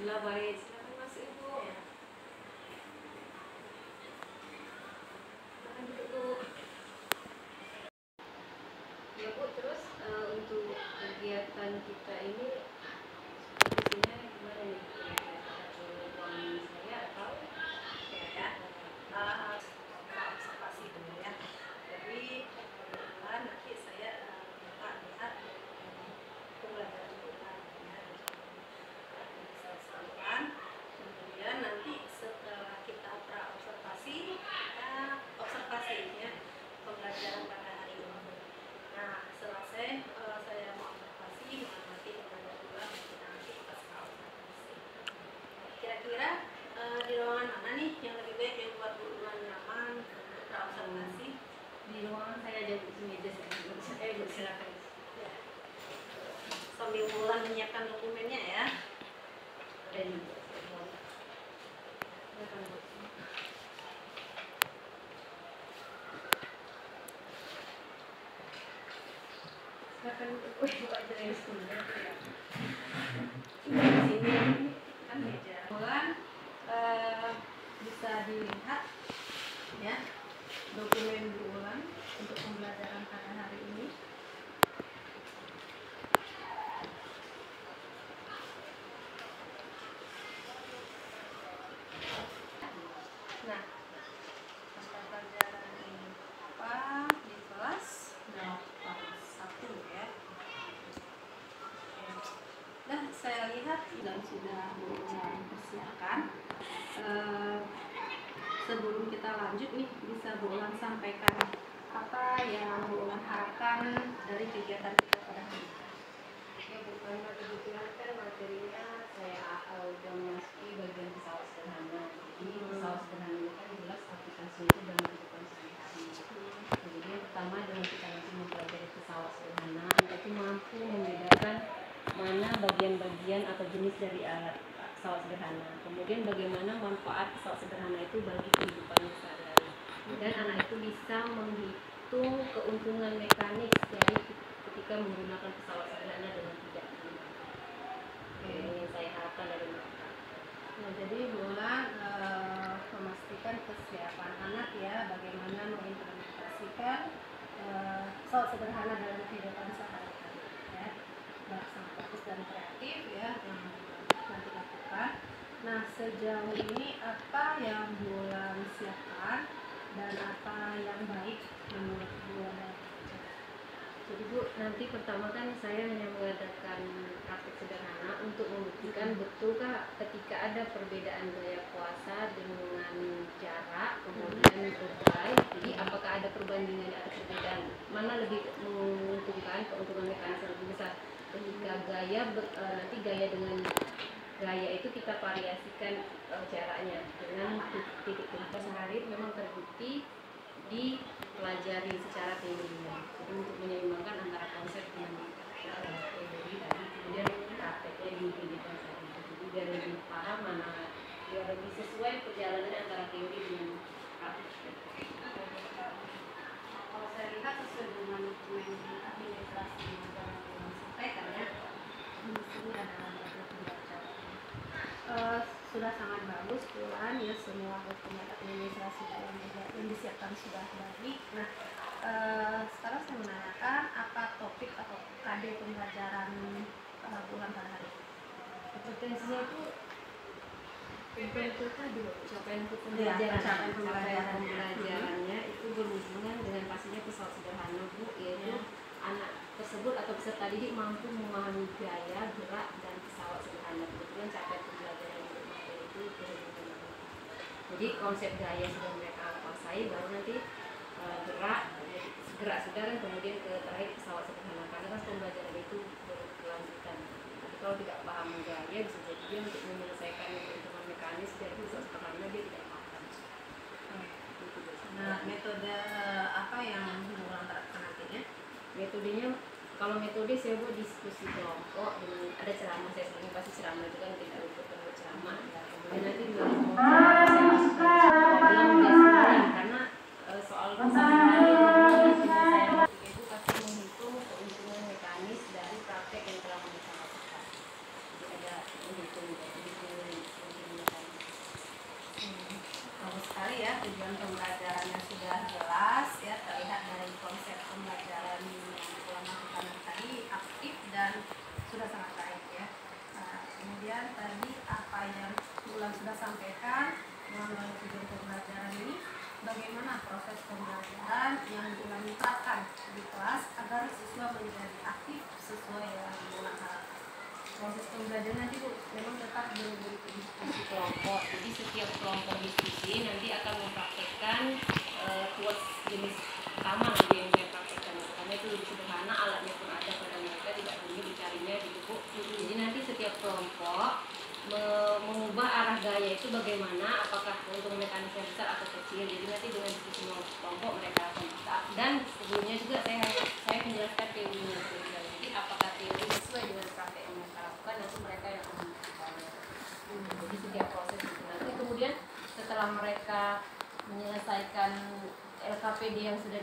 Alhamdulillah baik. Silakan masuk Ibu. Ya. Silakan duduk Bu. Ya Bu, terus untuk kegiatan kita ini sepertinya gimana nih? Ada ruang saya atau ya, observasi dulu ya. Jadi kebetulan nanti saya minta lihat pembelajaran kita ya, bisa saluran. Kemudian nanti setelah kita observasi, kita observasinya pembelajaran pada hari ini. Nah, selesai saya mau observasi, nanti pembelajaran ulang, nanti kita observasi. Kira-kira di ruangan mana nih yang lebih baik yang buat guru nyaman untuk observasi? di ruangan saya aja Bu, di meja saya Bu, silakan. Ya. Sambil Wulan menyiapkan dokumennya ya. Dan silakan Bu. Silakan Bu, buka jenis dulu. Di sini kan meja. Wulan bisa dilihat ya dokumen Wulan untuk pembelajaran pada hari ini. Nah, mata pelajaran ini apa di kelas 1 ya. Nah, saya lihat dan sudah mempersiapkan. Sebelum kita lanjut nih, bisa Wulan sampaikan apa yang Wulan harapkan dari kegiatan kita pada hari ini. Ya Bu, karena kebetulan kan materinya saya udah memasuki bagian pesawat sederhana. Jadi pesawat sederhana ini kan jelas aplikasi itu dalam kehidupan sehari-hari. Jadi yang pertama dengan kita nanti mempelajari pesawat sederhana, kita itu mampu membedakan mana bagian-bagian atau jenis dari alat pesawat sederhana. Kemudian bagaimana manfaat pesawat sederhana itu bagi kehidupannya sehari-hari. Dan anak itu bisa menghitung keuntungan mekanis dari ketika menggunakan pesawat sederhana dengan tidak menggunakan. Ini yang saya harapkan dari mereka. Nah, jadi Wulan memastikan kesiapan anak ya, bagaimana mengimplementasikan pesawat sederhana dalam kehidupan sehari-hari ya. Sangat fokus dan kreatif ya yang nanti lakukan. Nah, sejauh ini apa yang Wulan siapkan dan apa yang baik menurut Wulan? Jadi Bu, nanti pertama kan saya hanya mengadakan praktik sederhana untuk membuktikan betulkah ketika ada perbedaan gaya puasa dengan jarak, kemudian berbelai, jadi apakah ada perbandingan atau perbedaan mana lebih menguntungkan, keuntungan mekanis lebih besar ketika gaya nanti gaya dengan gaya itu kita variasikan jaraknya dengan titik sehari memang terbukti dipelajari secara teorinya. Jadi untuk menyeimbangkan antara konsep dengan teori tadi, kemudian prakteknya di kehidupan sehari-hari. Jadi biar lebih paham mana, biar lebih sesuai perjalanan antara teori dengan praktek. Kalau saya lihat sesuai dengan dokumen administrasi yang disampaikan ya, di sini ada sudah sangat bagus Wulan ya, semua dokumen administrasi yang disiapkan sudah baik. Nah, sekarang saya menanyakan apa topik atau KD pembelajaran Wulan pada hari ini. Kompetensinya itu capaian pembelajarannya itu berhubungan dengan pastinya pesawat sederhana Bu, yaitu anak tersebut atau peserta didik mampu memahami gaya, gerak, dan pesawat sederhana. Kebetulan capaian pembelajaran untuk materi itu berhubungan dengan itu. Jadi konsep gaya sudah mereka kuasai, baru nanti gerak sudah, dan kemudian ke terakhir pesawat sederhana. Karena kan pembelajaran itu berkelanjutan. Tapi kalau tidak paham gaya, bisa jadi dia untuk menyelesaikan keuntungan mekanis dari pesawat sederhana dia tidak paham. Nah, metode apa yang Wulan terapkan nantinya? Metodenya, kalau metode saya buat diskusi kelompok dengan ada ceramah, saya sering pasti ceramah itu kan tidak luput dari ceramah. Kemudian nanti di dalam kelompok saya masukkan dalam baseline, karena soal keseharian saya itu pasti menghitung keuntungan mekanis dari praktek yang telah mereka lakukan. Jadi ada menghitung tujuan pembelajarannya sudah jelas ya, terlihat dari konsep pembelajaran yang Bulan lakukan tadi aktif dan sudah sangat baik ya. Kemudian tadi apa yang Bulan sudah sampaikan mengenai tujuan pembelajaran ini, bagaimana proses pembelajaran yang Bulan terapkan di kelas agar siswa menjadi aktif sesuai yang Bulan harapkan. Proses pembelajaran nanti Bu memang tetap berbentuk diskusi kelompok. Jadi setiap kelompok diskusi nanti akan mempraktekkan quotes jenis utama gitu yang saya praktekkan. Karena itu lebih sederhana, alatnya pun ada pada mereka, tidak perlu dicarinya gitu Bu. Jadi nanti setiap kelompok mengubah arah gaya itu bagaimana, apakah untuk mekanisme besar atau kecil. Jadi nanti dengan diskusi kelompok mereka akan bisa. Dan sebelumnya juga saya menjelaskan teorinya. Jadi apakah teori sesuai dengan praktek yang mereka lakukan, nanti mereka yang akan membuktikannya. Jadi setiap proses itu nanti kemudian setelah mereka menyelesaikan LKPD yang sudah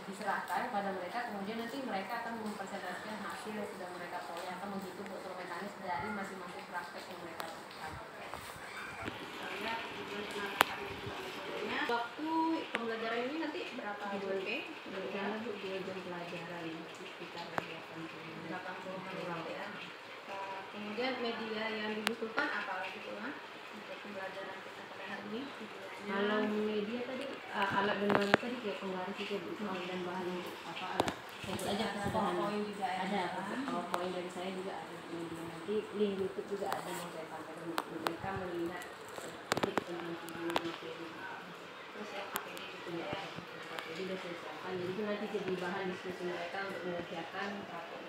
diserahkan pada mereka, kemudian nanti mereka akan mempresentasikan hasil yang sudah mereka peroleh, akan menghitung betul mekanis dari masing-masing praktek yang mereka lakukan. Waktu pembelajaran ini nanti berapa jam? 2 jam pelajaran sekitar 80 menit ya. Kemudian media yang dibutuhkan apa lagi Bulan untuk pembelajaran kita pada hari ini? Kalau media tadi alat dan bahan tadi kayak penggaris itu Bu, dan bahan apa alat itu aja sederhana. PowerPoint juga Ada PowerPoint dari saya juga ada di media. Nanti link YouTube juga ada yang saya sampaikan untuk mereka melihat sedikit tentang video. Terus yang APD juga ya. Jadi sudah saya siapkan. Jadi itu nanti jadi bahan diskusi mereka untuk mengerjakan rapor.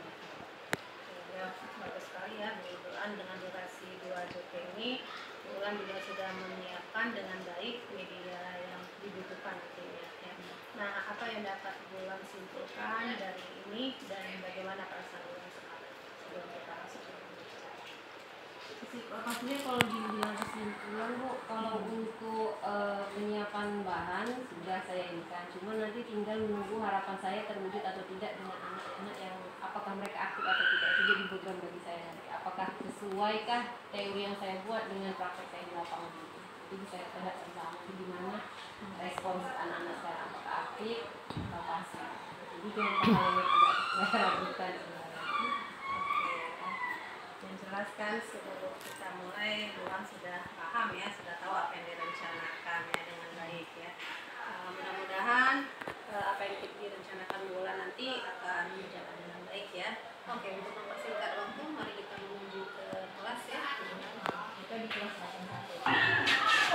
Ya, bagus sekali ya Bulan dengan durasi 2 jam ini Bulan juga sudah menyiapkan dengan baik media yang dibutuhkan nantinya ya. Nah, apa yang dapat Bulan simpulkan dari ini dan bagaimana perasaan Bulan sekarang sebelum kita masuk ke pembicaraan? Pastinya kalau dibilang kesimpulan Bu, kalau untuk penyiapan bahan sudah saya inikan, cuma nanti tinggal menunggu harapan saya terwujud atau tidak dengan anak-anak yang apakah mereka aktif atau tidak. Itu jadi program bagi saya nanti, apakah sesuaikah teori yang saya buat dengan praktek saya di lapangan itu. Jadi saya lihat bersama di mana respons anak-anak saya, apakah aktif atau pasif. Jadi itu yang hal yang tidak saya ragukan. Menjelaskan sebelum kita mulai Bulan sudah paham ya, sudah tahu apa yang direncanakan ya dengan baik ya. Mudah-mudahan apa yang direncanakan Bulan nanti akan berjalan dengan baik ya. Oke, untuk mempersingkat waktu mari kita menuju ke kelas ya. Kita di kelas 81.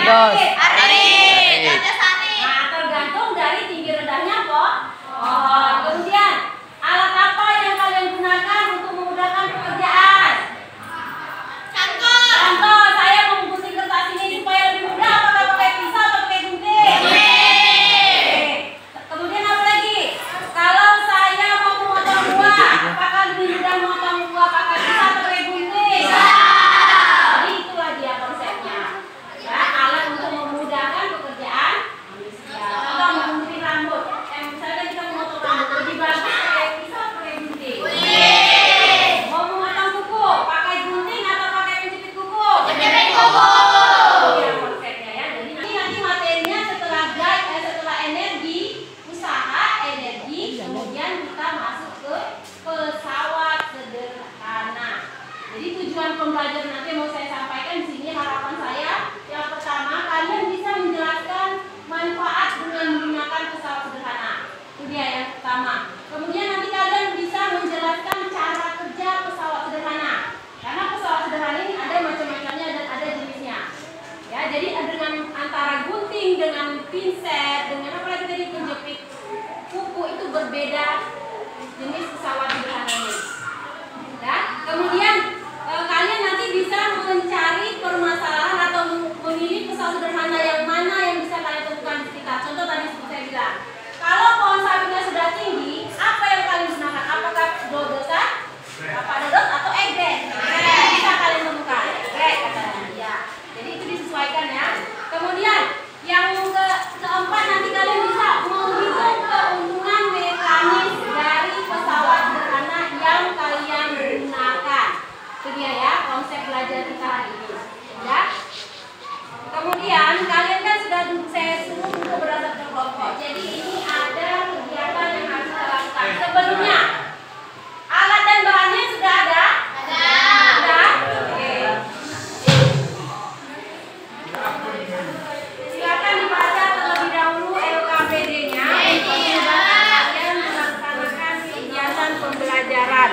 Dodos. Arit. Nah, tergantung dari tinggi rendahnya kok. Oh, kemudian alat apa yang kalian gunakan untuk memudahkan pekerjaan? Contoh, saya menggunting kertas ini supaya lebih mudah. Apakah pakai pisau atau pakai gunting? Oke. Kemudian apa lagi? Kalau saya mau memotong buah, apakah lebih mudah memotong buah pakai pisau atau pakai gunting? Jadi itulah dia konsepnya. Ya, alat untuk memudahkan pekerjaan manusia. Contoh menggunting rambut. Misalnya kita memotong rambut, lebih bagus pakai pisau atau pakai gunting? Mau memotong kuku, pakai gunting atau pakai penjepit kuku? Iya konsepnya ya. Jadi nanti materinya setelah setelah energi, usaha, energi, kemudian kita masuk ke pesawat sederhana. Jadi tujuan pembelajaran nanti mau saya sampaikan di sini, harapan saya yang pertama kalian bisa menjelaskan manfaat dengan menggunakan pesawat sederhana. Itu dia yang pertama. Kemudian nanti kalian bisa menjelaskan cara kerja pesawat sederhana. Karena pesawat sederhana ini ada macam-macamnya dan ada jenisnya. Ya, jadi dengan antara gunting, dengan pinset, dengan apa lagi tadi penjepit kuku itu berbeda jenis pesawat sederhana ini. Ya, kemudian kalian nanti bisa mencari permasalahan atau memilih pesawat sederhana yang mana yang bisa kalian temukan di sekitar. Contoh tadi seperti saya bilang, kalau pohon sawitnya sudah tinggi, apa yang kalian gunakan? Apakah dodosan, bapak dodot atau egrek? Bisa kalian temukan. Egrek katanya. Ya. Jadi itu disesuaikan ya. Kemudian yang keempat nanti kalian bisa menghitung keuntungan mekanis dari pesawat sederhana yang kalian gunakan. Itu dia ya konsep belajar kita hari ini. Ya. Kemudian kalian kan sudah saya suruh untuk berdasarkan kelompok. Jadi ini ada kegiatan yang harus kita lakukan. Sebelumnya alat dan bahannya sudah ada? Sudah? Oke. Silakan dibaca terlebih dahulu LKPD-nya untuk memudahkan kalian melaksanakan kegiatan pembelajaran.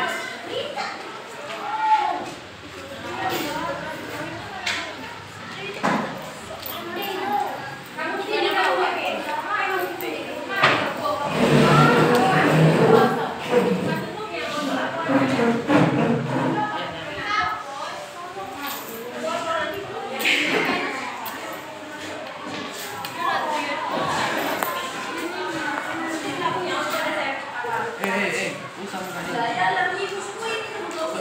Kamu di sini kamu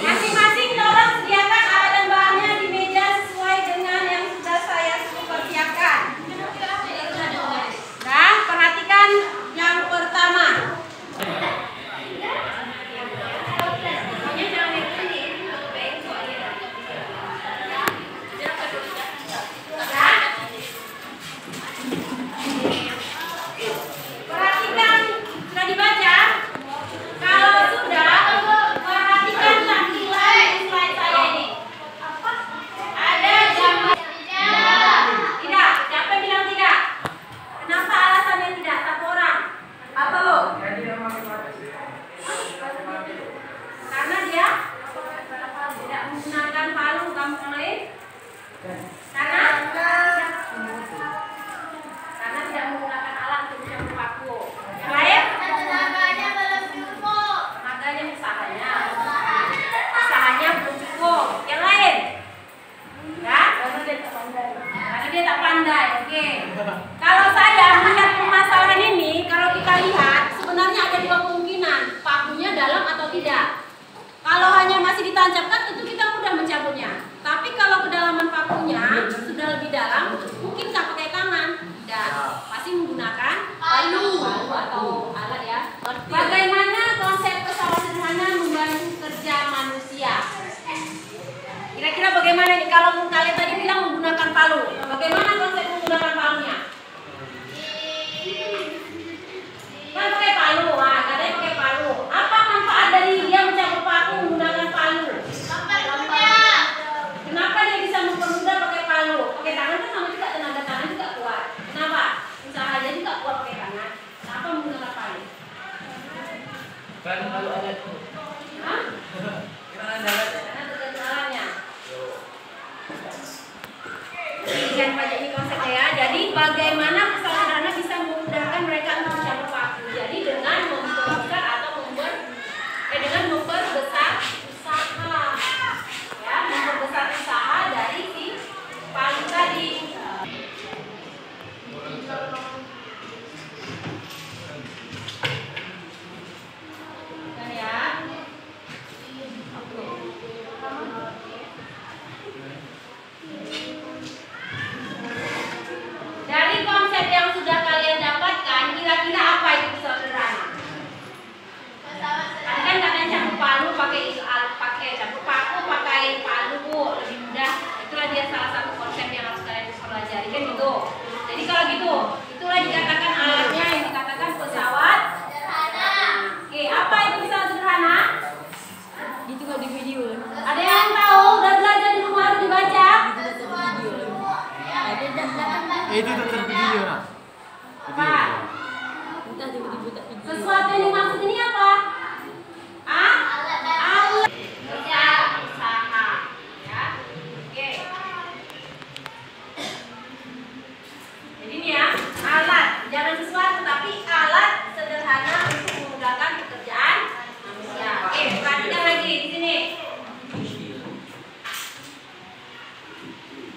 masing-masing tolong sediakan alat dan bahannya di meja sesuai dengan yang sudah saya suruh persiapkan. Nah, perhatikan yang pertama. Perhatikan, sudah dibaca? Kalau sudah, perhatikan tampilan di slide saya ini. Ada gambar. Tidak. Siapa yang bilang tidak? Kenapa alasannya tidak? Satu orang. Apa lo? Karena dia tidak menggunakan palu, kamu yang lain? Karena tidak menggunakan alat untuk bisa berpaku. Yang lain? Tenaganya usahanya belum cukup. Yang lain? Ya? Karena dia tak pandai. Oke. Kalau saya melihat permasalahan ini, kalau kita lihat sebenarnya ada dua kemungkinan, pakunya dalam atau tidak. Kalau hanya masih ditancapkan, tentu kita mudah mencabutnya. Tapi kalau kedalaman pakunya sudah lebih dalam, mungkin nggak pakai tangan dan pasti menggunakan palu atau alat ya. Bagaimana konsep pesawat sederhana membantu kerja manusia? Kira-kira bagaimana nih kalau kalian tadi bilang menggunakan palu? Bagaimana konsep menggunakan palunya? Kan pakai palu, katanya pakai palu. Apa manfaat dari dia mencabut paku menggunakan palu? Kenapa dia bisa mempermudah pakai palu? Pakai tangan kan sama juga, tenaga tangan juga kuat. Kenapa? Usahanya juga kuat pakai tangan. Kenapa menggunakan palu? Palu alat. Hah? Karena tergantung alatnya. Jangan pajak ini di video. Ada yang tahu udah belajar di rumah harus dibaca? Itu tetap video nak. Apa? Sesuatu yang dimaksud ini apa? Alat. Kerja, usaha. Ya. Oke. Jadi ini ya, alat. Jangan sesuatu, tapi alat sederhana untuk memudahkan pekerjaan manusia. Oke, perhatikan lagi di sini.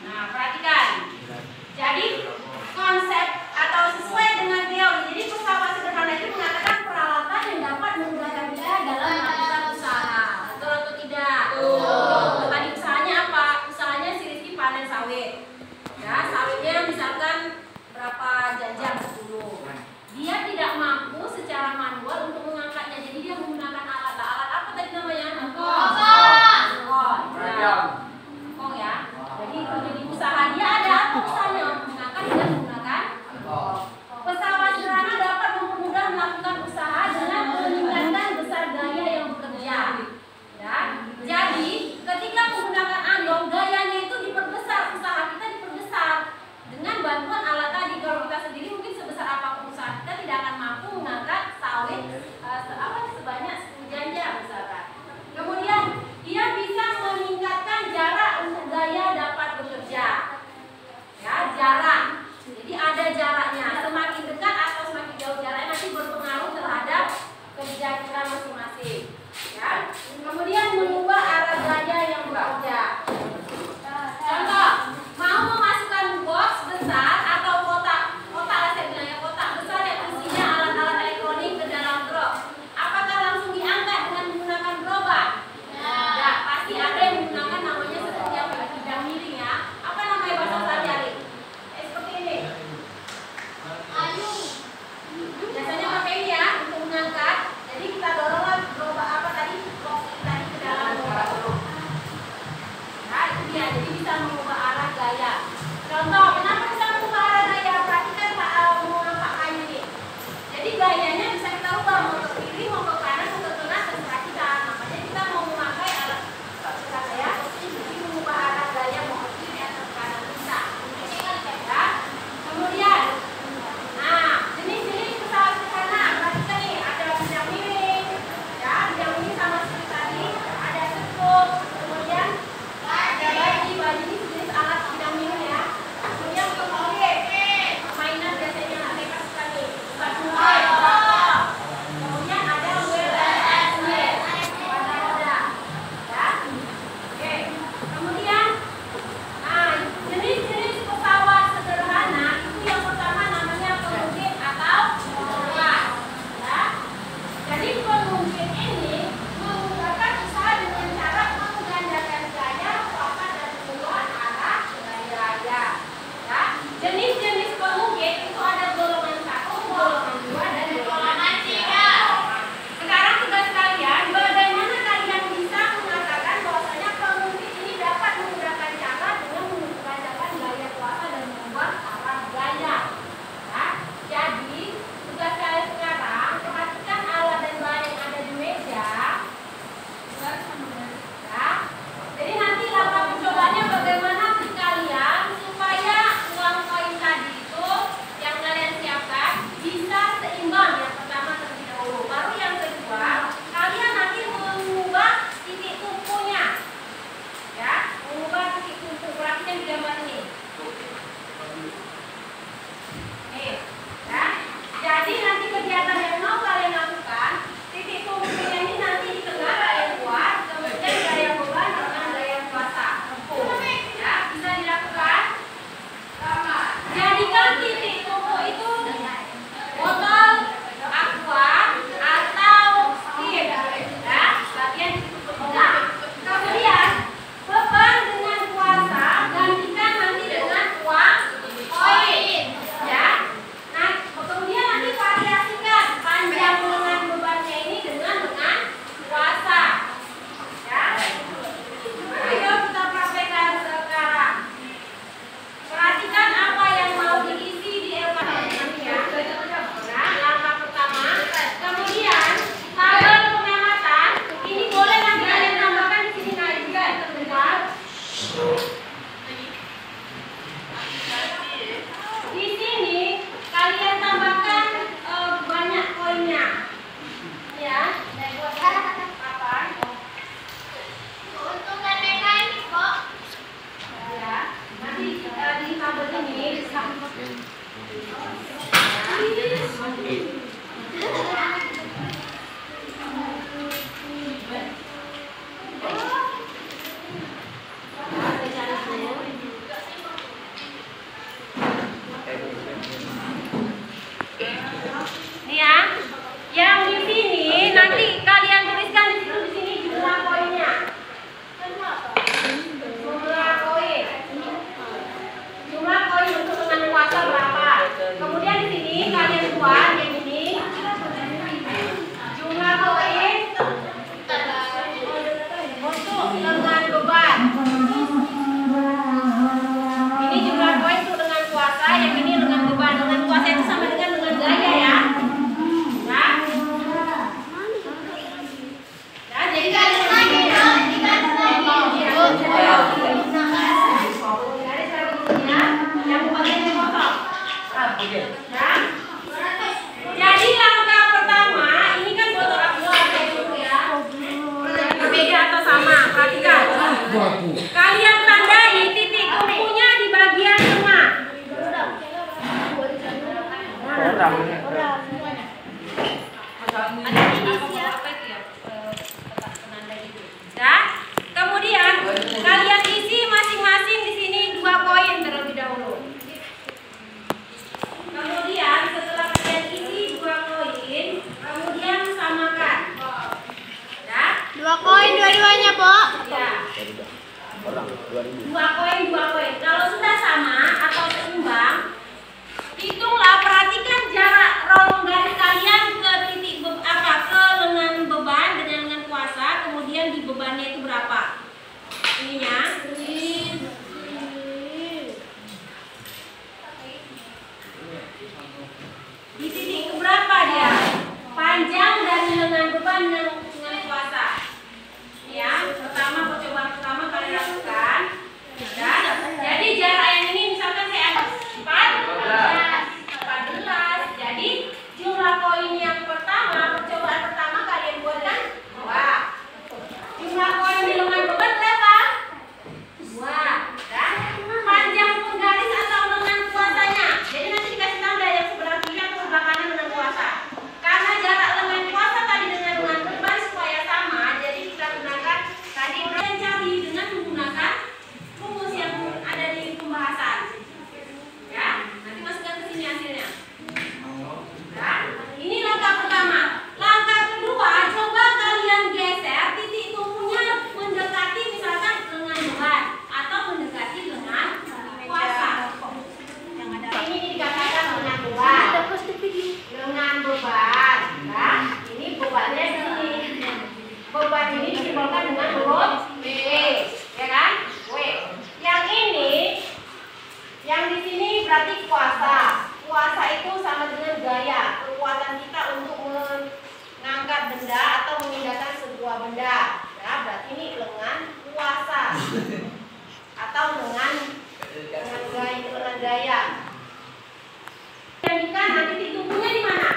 Nah, perhatikan. Jadi konsep atau sesuai dengan teori. Jadi pesawat sederhana itu mengatakan peralatan Nih ya, yang di sini nanti kalian tuliskan di situ, di sini jumlah koinnya. Jumlah koin untuk dengan kuasa berapa? Kemudian di sini kalian buat yang ini jumlah koin untuk dengan beban. Ini jumlah koin untuk dengan kuasa, yang ini dengan beban. Dengan kuasa itu sama dengan gaya ya. Nah, jadi kalian lagi jadi langkah pertama, ini kan botol aqua kayak gitu ya. Berbeda atau sama? Perhatikan. Kalian tandai titik kumpulnya di bagian tengah. Ya. Kemudian kalian isi masing-masing di sini 2 koin terlebih dahulu. Kemudian setelah kalian isi 2 koin, kemudian samakan. Ya. 2 koin dua-duanya, Pok. Ya. 2 koin, 2 koin. Kalau sudah sama atau seimbang, hitunglah, perhatikan jarak rongga garis kalian ke titik ke lengan beban dengan lengan kuasa, kemudian di bebannya itu berapa? Ininya. Di titik keberapa dia? Panjang dari lengan beban dengan kuasa. Ya, pertama percobaan pertama kalian lakukan. Ya. Jadi jarak yang ini misalkan saya ada 14. Jadi jumlah koin yang pertama, percobaan pertama kalian buatkan 2. Jumlah koin di lengan beban berapa? 2. Ya. Panjang penggaris atau lengan kuasanya. Jadi nanti dikasih tanda yang sebelah kiri atau sebelah kanan lengan kuasa. Karena jarak lengan kuasa tadi dengan lengan beban supaya sama, jadi kita gunakan tadi kalian cari dengan menggunakan rumus yang ada di pembahasan. Ya, nanti masukkan ke sini hasilnya. Ya, ini langkah pertama. Langkah kedua, coba kalian geser titik tumpunya mendekati misalkan lengan beban atau mendekati lengan kuasa. Ini dikatakan lengan beban. Lengan beban. Nah, ini bebannya di sini. Beban ini disimbolkan dengan huruf W, ya kan? W. Yang ini, yang di sini berarti kuasa. Kuasa itu sama dengan gaya, kekuatan kita untuk mengangkat benda atau memindahkan sebuah benda. Ya, berarti ini lengan kuasa atau lengan gaya. Jadikan nanti titik tumpunya di mana?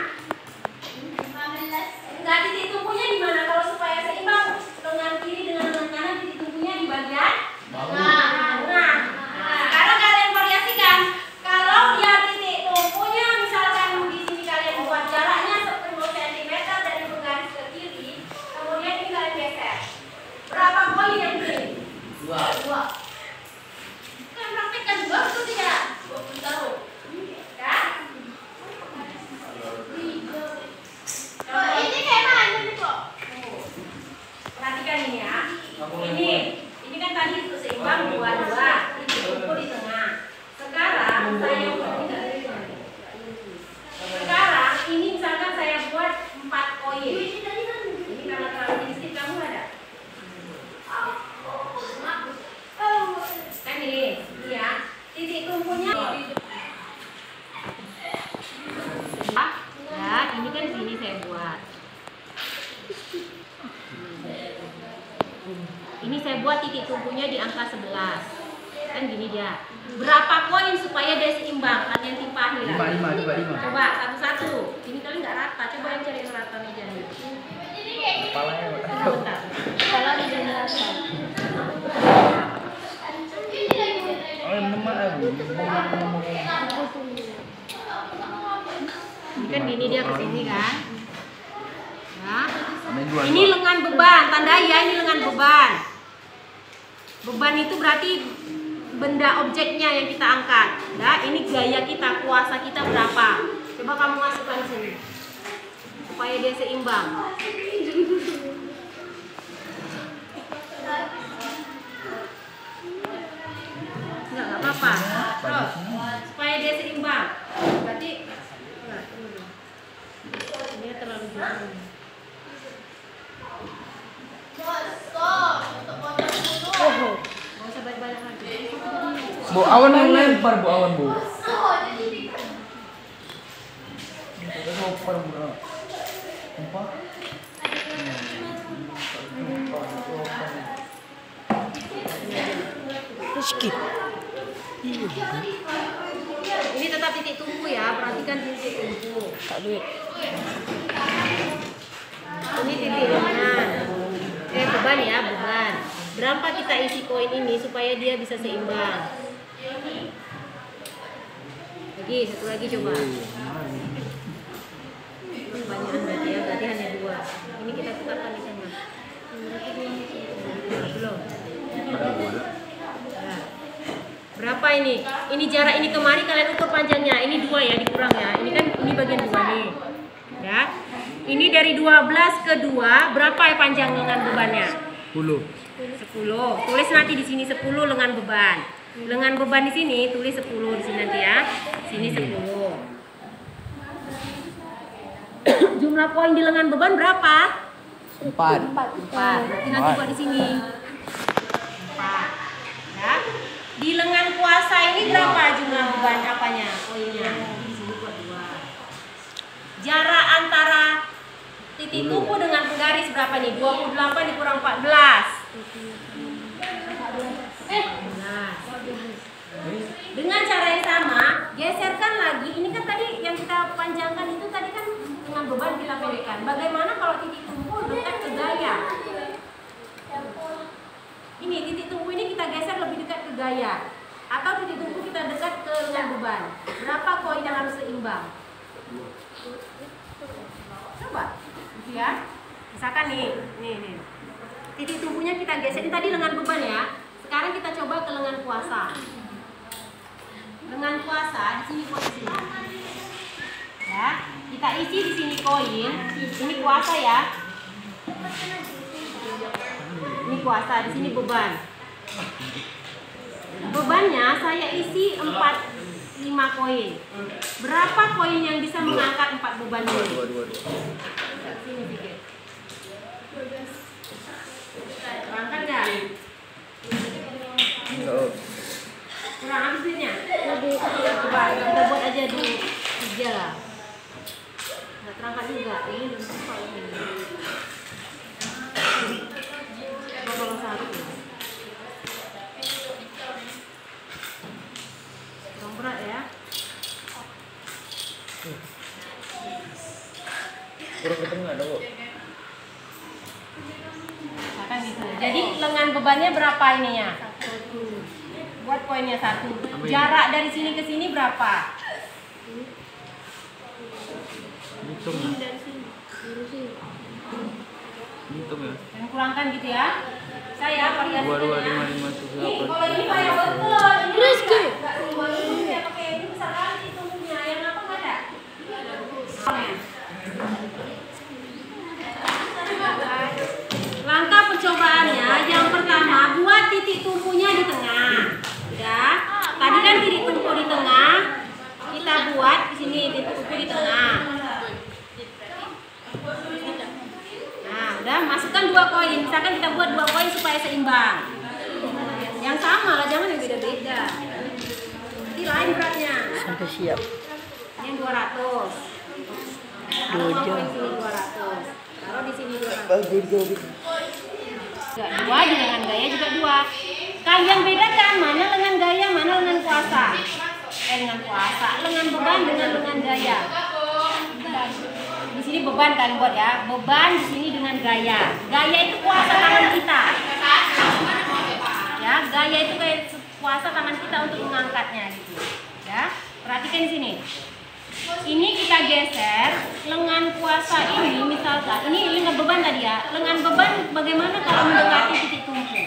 Enggak, titik tumpunya di mana? Kalau supaya seimbang, lengan kiri dengan lengan kanan titik tumpunya di bagian tengah. Sekarang kalian variasikan. Kalau dia titik tumpunya misalkan di sini kalian buat jaraknya 10 cm dari penggaris ke kiri, kemudian ini kalian geser. Berapa koin yang di sini? 2. Kan praktekkan 2 betul tidak? 20 tahun. Kan? Ini kayak mana nih, Pok? Perhatikan ini ya. Ini kan tadi untuk seimbang 2, titik tumpu di tengah. Sekarang ini misalkan saya buat 4 koin. Ini karena terlalu sedikit kamu ada? Kan ini ya. Titik tumpunya. Ya, ini kan sini saya buat. Ini saya buat titik tumpunya di angka 11. Kan gini dia. Berapa koin supaya dia seimbang? Kalian timpahi lah. 5. Coba satu-satu. Ini kali nggak rata. Coba yang cari yang rata mejanya. Kepalanya Bentar. Kalau di dalam rata. Oh, 6 aku. dia ke sini kan. Ya. Sama yang dua. Ini lengan beban, tandai ya, ini lengan beban. Beban itu berarti benda objeknya yang kita angkat. Ya, ini gaya kita, kuasa kita berapa. Coba kamu masukkan sini. Supaya dia seimbang. Enggak apa-apa. Terus, supaya dia seimbang. Berarti enggak, tunggu dulu. Dia terlalu jauh. Oh, nggak usah banyak-banyak lagi. Bu, awan yang lempar bu, awan bu. Lempar bu. Empat. Sedikit. Ini tetap titik tumpu ya, perhatikan titik tumpu. Tak duit. Ini titik lengan. Beban ya, beban. Berapa kita isi koin ini supaya dia bisa seimbang? Lagi, satu lagi coba. Kebanyakan berarti ya, berarti hanya 2. Ini kita tetapkan di tengah. Belum. Ya. Berapa ini? Ini jarak ini kemari kalian ukur panjangnya. Ini 2 ya, dikurang ya. Ini kan ini bagian 2 nih. Ya. Ini dari 12 ke 2, berapa ya panjang lengan bebannya? 10. 10. Tulis nanti di sini 10 lengan beban. Lengan beban di sini tulis 10 di sini nanti ya. Sini 10. Jumlah poin di lengan beban berapa? 4. 4. Berarti nanti buat di sini. 4. Ya. Di lengan kuasa ini berapa jumlah beban apanya? Poinnya. Di sini buat 2. Jarak antara titik tumpu dengan penggaris berapa nih? 28 dikurang 14. 14. Dengan cara yang sama, geserkan lagi. Ini kan tadi yang kita panjangkan itu tadi kan dengan beban kita pendekkan. Bagaimana kalau titik tumpu dekat ke gaya? Ini titik tumpu ini kita geser lebih dekat ke gaya. Atau titik tumpu kita dekat ke lengan beban. Berapa koin yang harus seimbang? Coba, gitu ya. Misalkan nih. Titik tumpunya kita geser. Ini tadi lengan beban ya. Sekarang kita coba ke lengan kuasa. Lengan kuasa di sini posisinya. Ya, kita isi di sini koin. Ini kuasa ya. Ini kuasa, di sini beban. Bebannya saya isi 5 koin. Berapa koin yang bisa mengangkat 4 beban ini? Sini dikit. Angkat nggak? Kurang habis duitnya? Coba kita buat aja di 3 lah. Nggak terangkat juga. Ini udah susah ini. Coba kalau 1. Kurang berat ya. Kurang ke tengah dong. Kan gitu. Jadi lengan bebannya berapa ininya? 1. Buat poinnya 1. Jarak dari sini ke sini berapa? Hitung ya. Hitung ya. Dan kurangkan gitu ya. Saya variasikan 2, 5, ya. 5, 7, Ini 8. kalau ini kayak betul. Terus ke? Ya pakai ini besar kali tumbuhnya. Yang apa nggak ada? Langkah percobaannya yang pertama buat titik tumpunya di tengah. Ya. Tadi kan titik tumpu di tengah. Kita buat di sini titik tumpu di tengah. Nah, udah masukkan 2 koin. Misalkan kita buat 2 koin supaya seimbang. Yang sama lah, jangan yang beda-beda. Nanti lain beratnya. Sampai siap. Ini 200. Taruh koin sini 200. Taruh di sini 200. Juga 2 di lengan gaya juga 2. Kalian bedakan mana lengan gaya, mana lengan kuasa. Lengan kuasa, lengan beban dengan lengan gaya. Di sini beban kan buat ya. Beban di sini dengan gaya. Gaya itu kuasa tangan kita. Ya, gaya itu kayak kuasa tangan kita untuk mengangkatnya gitu. Ya, perhatikan di sini. Ini kita geser lengan kuasa ini, misalkan ini lengan beban tadi ya. Lengan beban bagaimana kalau mendekati titik tumpu?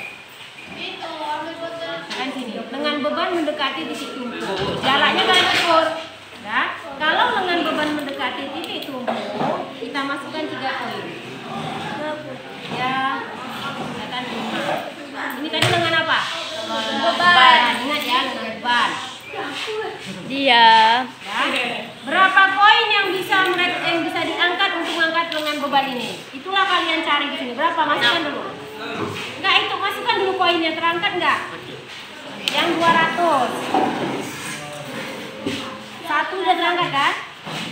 Kan sini. Lengan beban mendekati titik tumpu. Jaraknya kalian ukur. Nah, kalau lengan beban mendekati titik tumpu, kita masukkan 3 koin. Ya, kelihatan 5. Ini tadi lengan apa? Beban. Ingat ya, lengan beban. Dia. Ya. Berapa koin yang bisa diangkat untuk mengangkat lengan beban ini? Itulah kalian cari di sini. Berapa? Masukkan dulu. Enggak, itu masukkan dulu koinnya. Terangkat enggak? Yang 200. Satu udah terangkat kan?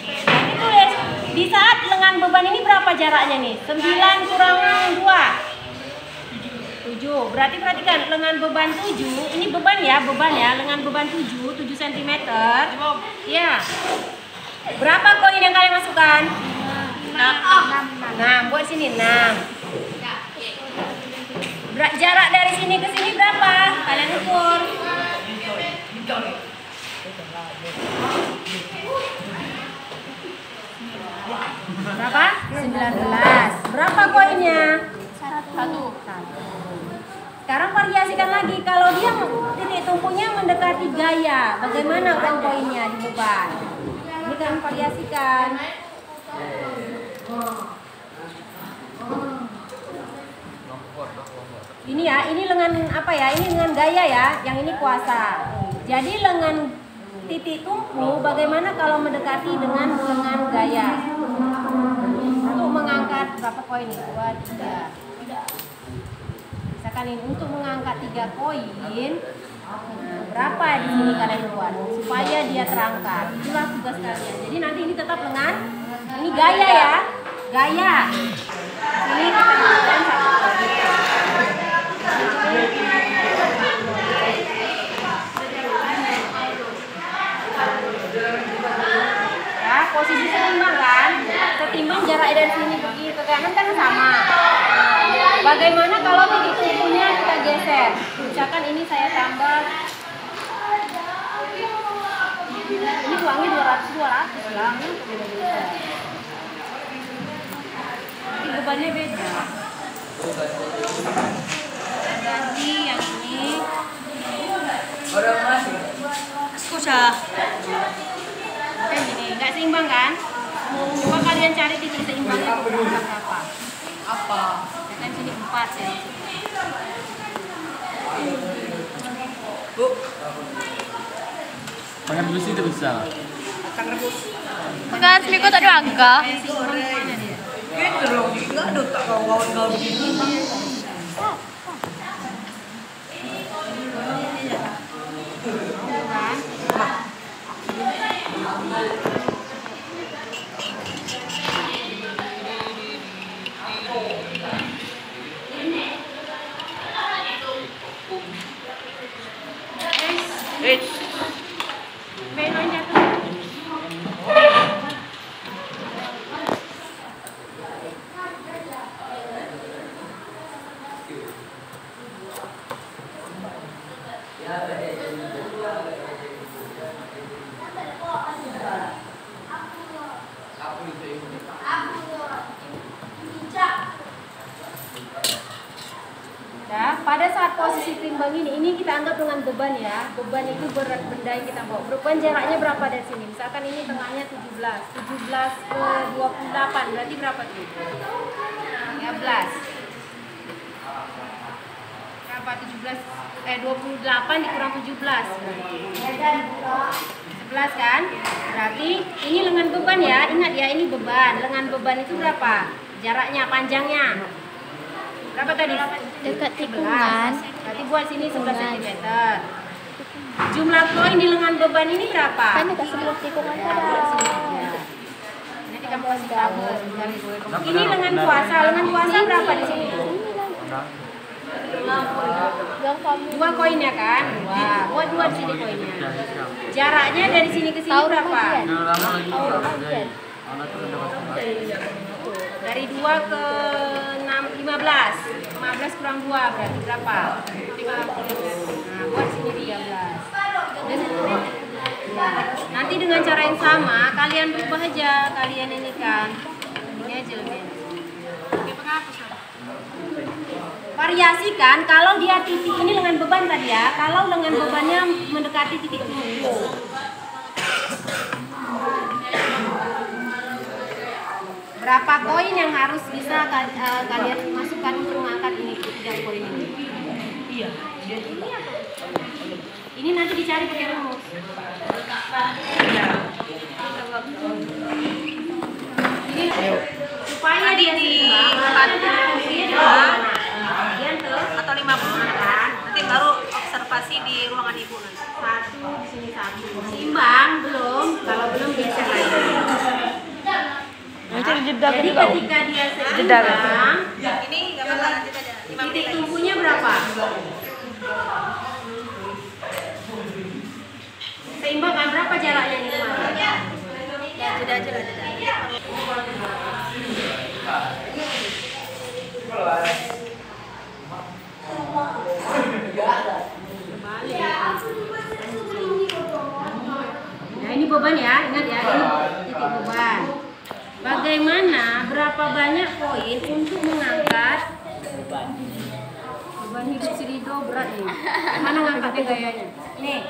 Jadi tulis di saat lengan beban ini berapa jaraknya nih? 9 kurang 2. 7. Berarti perhatikan lengan beban 7. Ini beban ya, lengan beban 7 cm. Ya. Berapa koin yang kalian masukkan? 6. Buat sini 6. Jarak dari sini ke sini berapa? Kalian ukur. Berapa? 19. Berapa koinnya? 1. Sekarang variasikan lagi. Kalau dia titik tumpunya mendekati gaya, bagaimana kan koinnya di beban? Ini kan variasikan. Ini ya, ini lengan apa ya? Ini lengan gaya ya, yang ini kuasa. Jadi lengan titik tumpu bagaimana kalau mendekati dengan lengan gaya? Untuk mengangkat berapa koin? 2, 3. Misalkan ini untuk mengangkat 3 koin, nah, berapa di sini kalian buat supaya dia terangkat? Itulah tugas kalian. Jadi nanti ini tetap lengan, ini gaya ya, gaya. Ini kita masukkan 1 koin. Ya, posisi setimbang kan? Setimbang jarak dari sini begitu kan sama. Bagaimana kalau titik tumpunya kita geser? Misalkan ini saya tambah. Ini uangnya 200 lah. Ini bebannya beda. Ganti yang ini. Susah. Kayak gini, nggak seimbang kan? Coba kalian cari titik seimbangnya berapa? Apa? Kan sini 4 ya. Bu. Makan besi itu bisa. Kan sini kok tak ada angka. Gitu loh, enggak ada tak kawan-kawan begini. Ya, pada saat posisi timbang ini kita anggap dengan beban ya. Beban itu berat benda yang kita bawa. Beban jaraknya berapa dari sini? Misalkan ini tengahnya 17. 17 ke 28 berarti berapa tuh? 13. Berapa 17? 28 dikurang 17. 11 kan? Berarti ini lengan beban ya. Ingat ya, ini beban. Lengan beban itu berapa? Jaraknya, panjangnya. Berapa tadi? Dekat tikungan. Berarti buat sini 11 cm. Jumlah koin di lengan beban ini berapa? Kan dekat sebelum tikungan Ya, ada. buat sini aja. Nanti kamu kasih tahu. Ini lengan kuasa. Lengan kuasa berapa di sini? Yang kamu 2 koinnya kan? 2. Buat 2 di sini koinnya. Jaraknya dari sini ke sini tahu berapa? ujian. Lama lagi. Tahu ujian. Dari 2 ke 15 kurang 2 berarti berapa? 50. Nah, buat sini 13. Nanti dengan cara yang sama kalian rubah aja, kalian ini kan. Ini aja lebih. Variasikan kalau dia titik ini lengan beban tadi ya. Kalau lengan bebannya mendekati titik tumpu. Berapa koin yang harus bisa kalian masukkan untuk mengangkat ini 3 koin ini? Iya. Ini nanti dicari pakai rumus. Ini supaya dia atau 50 kan? Nanti baru observasi di ruangan ibu nanti. Satu di sini satu. Seimbang belum? Kalau belum geser lagi. Jadi ketika dia seimbang, Ini nggak apa-apa lanjut aja. 5 titik menit lagi. tumpunya berapa? Seimbang kan berapa jaraknya ini? Ya, jeda aja lah, jeda. Nah ini beban ya, ingat ya, ini titik beban. Bagaimana, berapa banyak koin untuk mengangkat beban hidup si Rido berat nih. Mana ngangkatnya gayanya? Nih,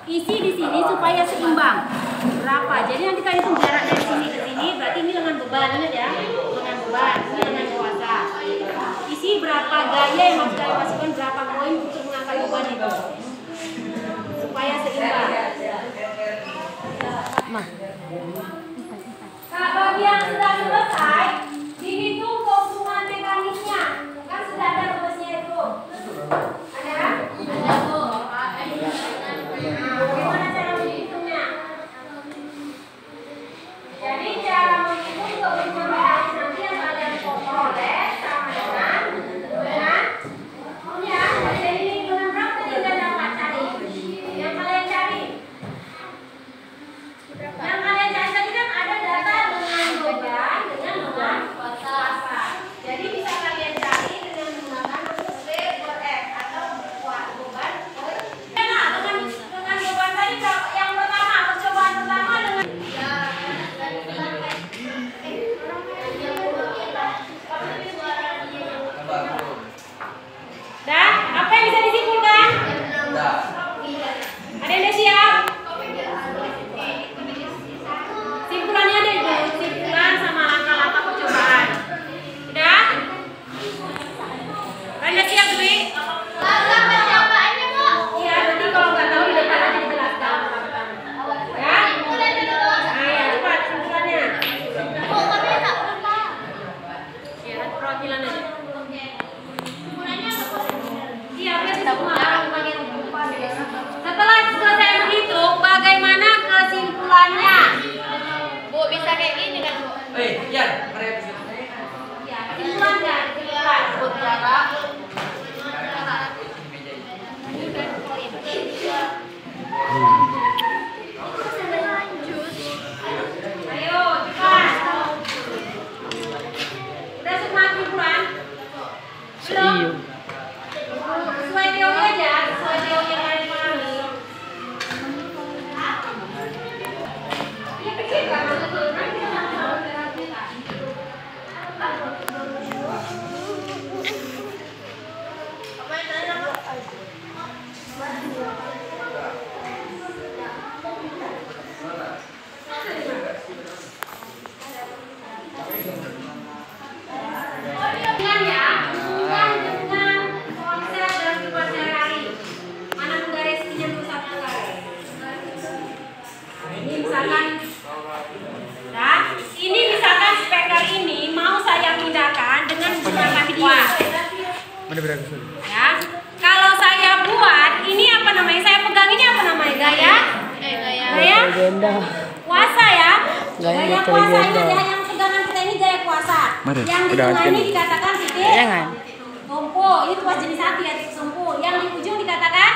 isi di sini supaya seimbang. Berapa? Jadi nanti kalian hitung jarak dari sini ke sini, berarti ini lengan beban, ingat ya, lengan beban, ini lengan kuasa. Isi berapa gaya yang harus kalian masukkan, berapa koin untuk mengangkat beban itu, supaya seimbang. Kalau yang sudah selesai, dihitung keuntungan mekaniknya. Kan sudah ada rumusnya itu. Ada? Ada, Bu. Bagaimana cara menghitungnya? Jadi cara menghitung keuntungan mekanik nanti yang kalian peroleh sama dengan ya, ini dengan berapa tadi kalian dapat cari? Yang kalian cari? Yang kalian cari tadi kan ada data dengan beban dengan kuasa. Jadi bisa kalian cari dengan menggunakan V per F atau beban. Nah, dengan beban tadi yang pertama, percobaan pertama dengan dah, apa yang bisa disimpulkan? Ada yang udah siap? Simpulannya ada itu, simpulan sama langkah-langkah percobaan. Udah? Kalian udah siap, Dwi? Iya, nanti kalau nggak tahu di depan aja dijelaskan. Ya? Nah, ya, cepat simpulannya. Ya, perwakilan aja. Iya, setelah selesai menghitung, bagaimana kesimpulannya? Bu, bisa kayak gini kan, Bu? Yan, mari Ya, kesimpulan kan? Kesimpulan. Ayo, cepat. Udah semua kesimpulan? Belum? Sesuai teori aja, sesuai teori yang kalian pahami. Ya, pikirkan. Hubungan ya, hubungan dengan konsep dalam kehidupan sehari-hari. Mana menggarisnya tuh satu garis. Ini misalkan, nah, ini misalkan speaker ini mau saya pindahkan dengan menggunakan video. Ya, kalau saya buat ini apa namanya? Saya pegang ini apa namanya? Gaya? Gaya? Kuasa ya? Gaya kuasa ini ya, yang pegangan kita ini gaya kuasa. Yang di tengah ini dikatakan titik tumpu. Ini tuas jenis hati ya, titik tumpu. Yang di ujung dikatakan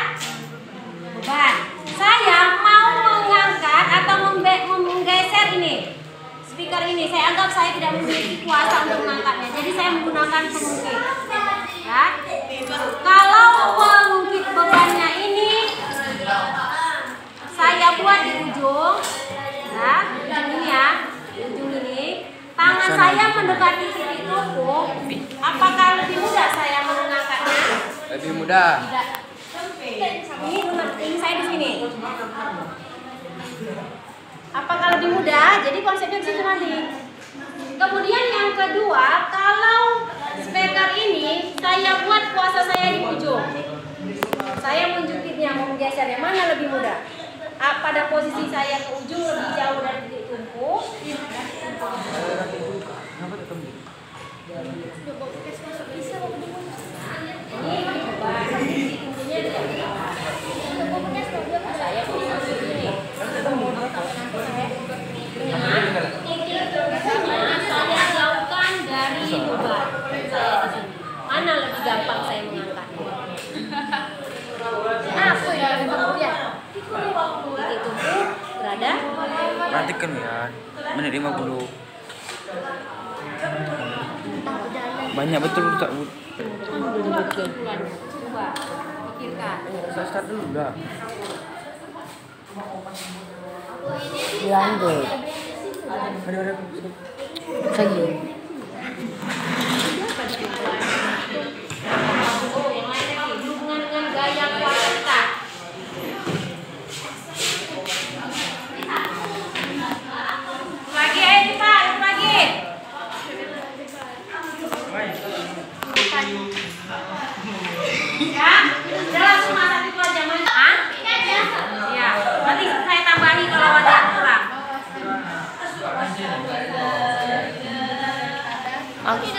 beban. Saya mau mengangkat atau menggeser ini speaker ini. Saya anggap saya tidak memiliki kuasa untuk mengangkatnya. Jadi saya menggunakan pengungkit. Ya. Kalau pengungkit bebannya ini saya buat di ujung. Ini saya di sini. Apakah lebih mudah? Jadi konsepnya di situ nanti. Kemudian yang kedua, kalau speaker ini saya buat kuasa saya di ujung. Saya menjepitnya, mau menggesernya, mana lebih mudah? Pada posisi saya ke ujung lebih jauh dari titik tumpu. Ini coba titik tumpunya di bawah. Saya bisa begini. Saya jauhkan dari beban. Mana lebih gampang saya mengangkatnya? Apa yang kemudian? Titik tumpu berada. Perhatikan ya, menit 50. Banyak betul tak Bu? Coba kesimpulannya. Coba pikirkan. Saya start dulu dah. Lanjut. Lagi. Oh, yang lain lagi. Hubungan dengan gaya kuasa kita. Lagi, ayo cepat, lagi. Ya, udah langsung masak itu aja mas. Ah? Ya, nanti saya tambahi kalau ada yang kurang. Ayo, maju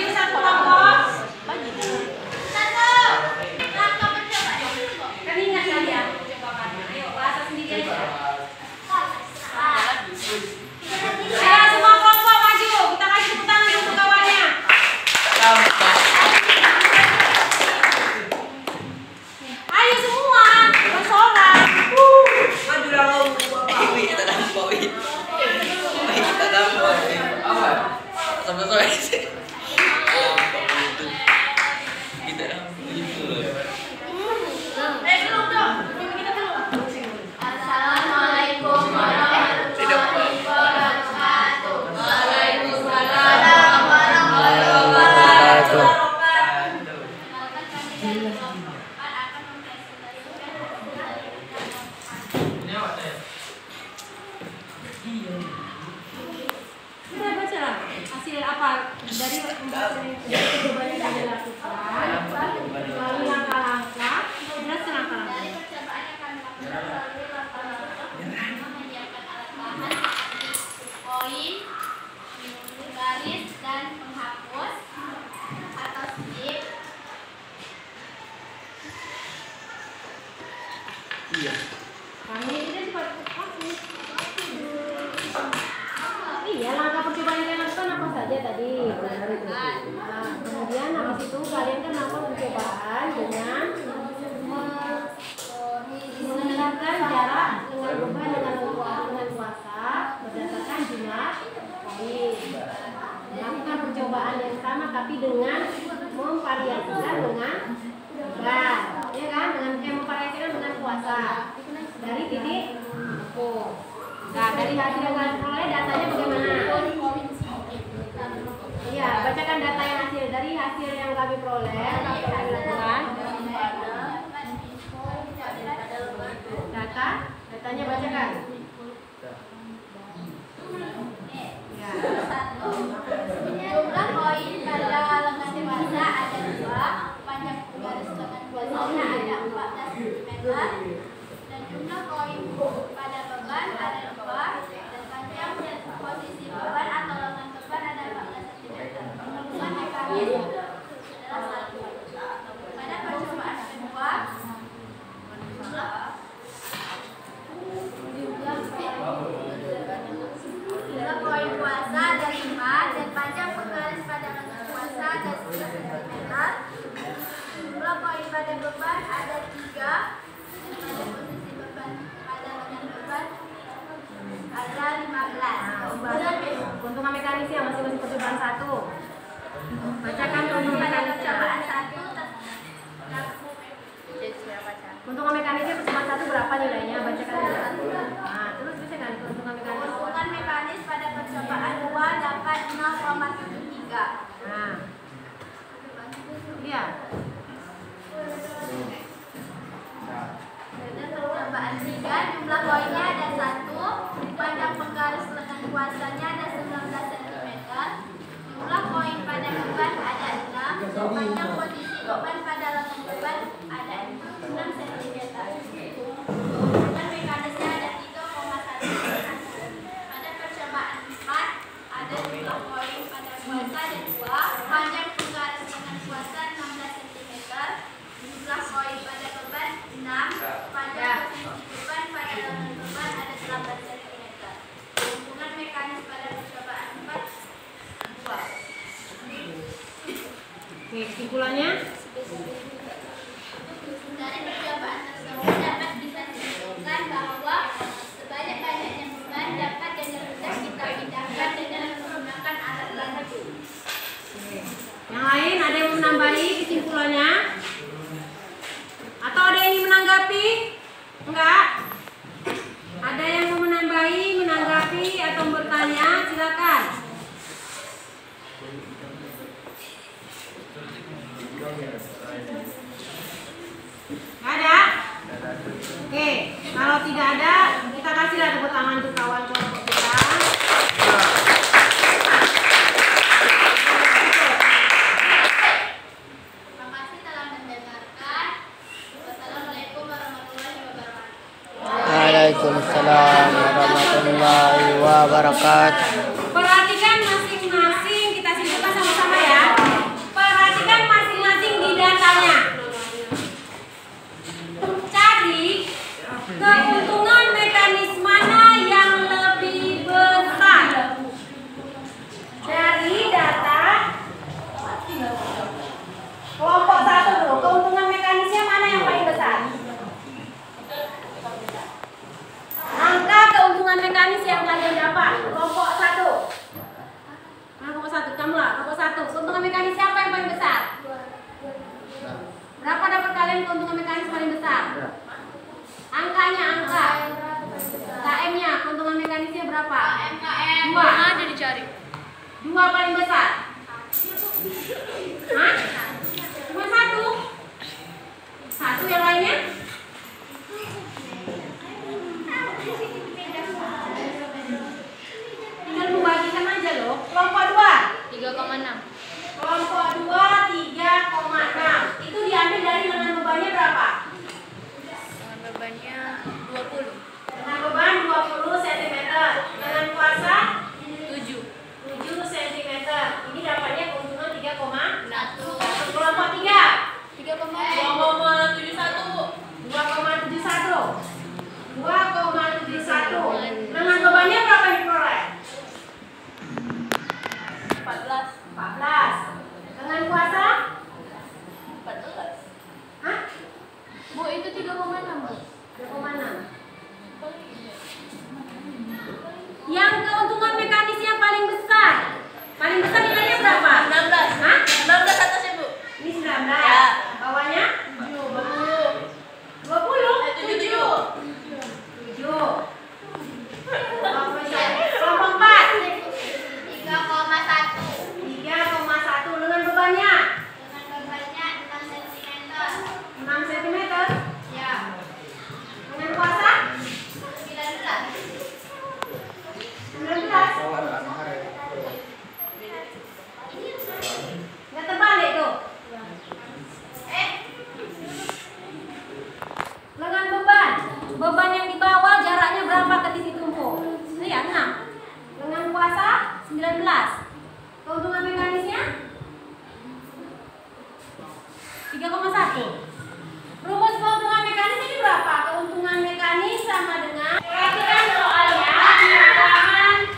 satu kelompok. Kan ingat kalian percobaannya. Ayo, bahasa sendiri aja. Ayo semua kelompok maju. Kita kasih tepuk tangan untuk kawannya. Ayo semua, bersorak. Belum dong. Kita belum. Assalamualaikum warahmatullahi wabarakatuh. Waalaikumsalam warahmatullahi wabarakatuh. Sudah baca hasil apa dari percobaan yang Anda lakukan, lalu langkah-langkah, jelas langkah-langkah. Poin, garis dan penghapus atau skip. Iya. Kami tidak cepat. Iya, langkah percobaan yang kalian lakukan apa saja tadi? Nah, kemudian habis itu kalian kan melakukan percobaan dengan menentukan jarak dengan beban dengan kuasa berdasarkan jumlah poin. Melakukan percobaan yang sama tapi dengan memvariasikan dengan beban, ya kan? Dengan memvariasikan dengan kuasa dari titik tumpu. Nah, dari hasil yang kalian peroleh datanya bagaimana? Iya, bacakan data yang hasil dari hasil yang kami peroleh, apa yang kami lakukan. Datanya bacakan. Ya. Jumlah poin pada lengan kuasa ada 2, panjang garis lengan kuasanya ada 14 cm, dan jumlah poin pada beban ada 2, dan panjang posisi beban atau lengan beban ada 14 cm. Hubungan mekanis adalah 1. Pada percobaan kedua, jumlah poin kuasa ada 5 dan panjang penggaris pada lengan kuasa ada 10 cm. Jumlah poin pada beban ada 3 dan pada posisi beban pada lengan beban ada 15. Keuntungan mekanisnya masing-masing percobaan 1. Bacakan keuntungan Pada mekanisnya. percobaan 1 Keuntungan mekanisnya percobaan 1 berapa nilainya? Bacakan aja. Nah, terus bisa kan keuntungan mekanis. keuntungan mekanis pada percobaan 2 dapat 0,73. Nah, beban pada lengan beban ada 6 cm. Keuntungan mekanisnya ada 3,1. Pada percobaan 4 ada 2 koin pada kuasa dan 2 panjang penggaris lengan kuasa 16 cm. Jumlah koin pada beban 6. Pada posisi beban pada lengan beban ada 8 cm. Keuntungan mekanis pada percobaan 4 2. Oke, kesimpulannya? Dari percobaan tersebut dapat bisa disimpulkan bahwa sebanyak-banyaknya beban dapat dengan mudah kita pindahkan dengan menggunakan alat bantu. Yang lain ada yang menambahi kesimpulannya? Atau ada yang ingin menanggapi? Enggak? Ada yang mau menambahi, menanggapi, atau bertanya? Silakan. Nggak ada? Oke, kalau tidak ada, kita kasihlah tepuk tangan untuk kawan kelompok kita. Terima kasih telah mendengarkan. Wassalamualaikum warahmatullahi wabarakatuh. Waalaikumsalam warahmatullahi wabarakatuh. Perhatikan masing-masing, kita simpulkan sama-sama ya. Perhatikan masing-masing di datanya. Cari keuntungan mekanis mana yang lebih besar. Dari data kelompok 1 dulu, keuntungan mekanisnya mana yang paling besar? Angka keuntungan mekanis yang kalian dapat, kelompok 1. Kelompok 1, kamu lah, kelompok 1. Keuntungan mekanis siapa yang paling besar? Berapa dapat kalian keuntungan mekanis paling besar? Angkanya, angka. KM-nya, keuntungan mekanisnya berapa? KM 2. ada dicari. 2 paling besar. Hah? Cuma 1? 1 yang lainnya? Tinggal membagikan aja loh. Kelompok 2 3,6. Kelompok 2 3,6. Itu diambil dari lengan bebannya berapa? Dengan bebannya 20. Lengan beban 20 cm. Lengan kuasa 7. 7 cm. Ini dapatnya keuntungan 3,1. 1. Kelompok 3 3,71. 2,71. 2,71. Lengan bebannya berapa yang diperoleh? 14. 14. Lengan kuasa? 14. Hah? Bu, itu 3,6, Bu. 3,6. Yang keuntungan mekanisnya paling besar. Paling besar nilainya berapa? 16. Hah? 16 atasnya, Bu. Ini 19. Ya. Bawahnya? 20. 20? 7. 7. Kelompok 4. 3,1. 3,1. Lengan bebannya? Dengan bebannya 6 cm. 6 cm. Ya. Lengan kuasa? 19. 19. Nggak terbalik tuh. Lengan beban. Beban yang dibawa jaraknya berapa ke titik tumpuk? Lihat 6. Lengan kuasa 19. Keuntungan mekanisnya 3,1. Rumus keuntungan mekanis ini berapa? Keuntungan mekanis sama dengan, perhatikan soalnya di halaman,